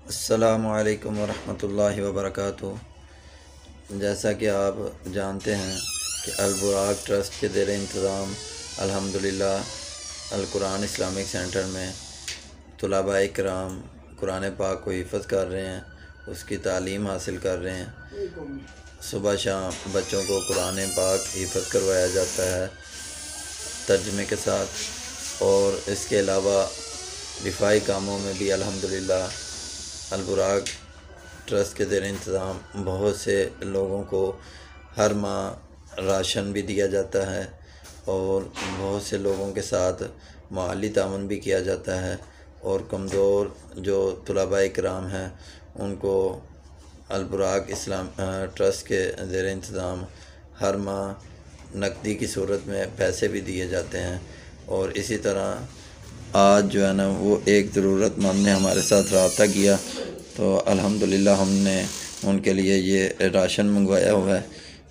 السلام علیکم ورحمۃ اللہ وبرکاتہ۔ جیسا کہ آپ جانتے ہیں کہ البراق ٹرسٹ کے زیر انتظام الحمدللہ القرآن اسلامک سینٹر میں طلباء کرام قرآن پاک کو حفظ کر رہے ہیں، اس کی تعلیم حاصل کر رہے ہیں۔ صبح شام بچوں کو قرآن پاک حفظ کروایا جاتا ہے ترجمے کے ساتھ، اور اس کے علاوہ دفاعی کاموں میں بھی الحمدللہ البراق ٹرسٹ کے زیر انتظام بہت سے لوگوں کو ہر ماہ راشن بھی دیا جاتا ہے، اور بہت سے لوگوں کے ساتھ مالی تعاون بھی کیا جاتا ہے، اور کمزور جو طلباء کرام ہیں ان کو البراق ٹرسٹ کے زیر انتظام ہر ماہ نقدی کی صورت میں پیسے بھی دیے جاتے ہیں۔ اور اسی طرح آج جو ہے نا وہ ایک ضرورت مند نے ہمارے ساتھ رابطہ کیا، تو الحمدللہ ہم نے ان کے لیے یہ راشن منگوایا ہوا ہے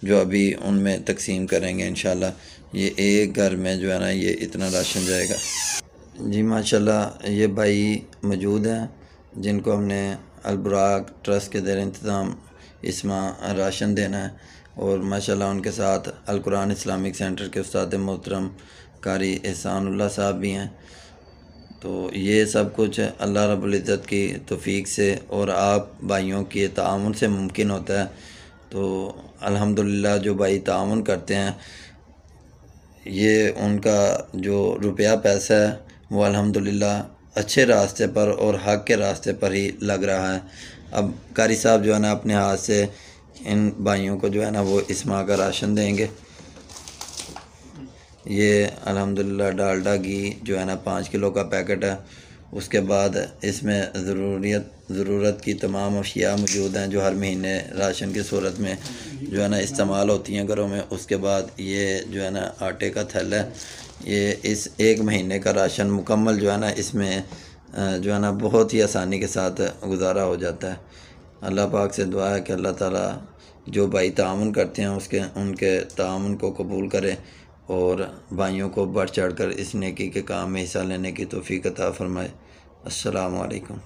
جو ابھی ان میں تقسیم کریں گے انشاءاللہ۔ یہ ایک گھر میں جو ہے نا یہ اتنا راشن جائے گا۔ جی ماشاءاللہ یہ بھائی موجود ہیں جن کو ہم نے البراق ٹرسٹ کے زیر انتظام اس ماہ راشن دینا ہے، اور ماشاءاللہ ان کے ساتھ القرآن اسلامک سینٹر کے استاد محترم قاری احسان اللہ صاحب بھی ہیں۔ تو یہ سب کچھ اللہ رب العزت کی توفیق سے اور آپ بھائیوں کے تعاون سے ممکن ہوتا ہے۔ تو الحمدللہ جو بھائی تعاون کرتے ہیں، یہ ان کا جو روپیہ پیسہ ہے وہ الحمدللہ اچھے راستے پر اور حق کے راستے پر ہی لگ رہا ہے۔ اب قاری صاحب جو ہے نا اپنے ہاتھ سے ان بھائیوں کو جو ہے نا وہ اس ماہ کا راشن دیں گے۔ یہ الحمدللہ ڈالڈا گھی جو ہے نا 5 کلو کا پیکٹ ہے، اس کے بعد اس میں ضرورت کی تمام اشیاء موجود ہیں جو ہر مہینے راشن کی صورت میں جو ہے نا استعمال ہوتی ہیں گھروں میں۔ اس کے بعد یہ جو ہے نا آٹے کا تھیلا ہے، یہ اس ایک مہینے کا راشن مکمل جو ہے نا اس میں جو ہے نا بہت ہی آسانی کے ساتھ گزارا ہو جاتا ہے۔ اللہ پاک سے دعا ہے کہ اللہ تعالیٰ جو بھائی تعاون کرتے ہیں ان کے تعاون کو قبول کرے، اور بھائیوں کو بڑھ چڑھ کر اس نیکی کے کام میں حصہ لینے کی توفیق عطا فرمائے۔ السلام علیکم۔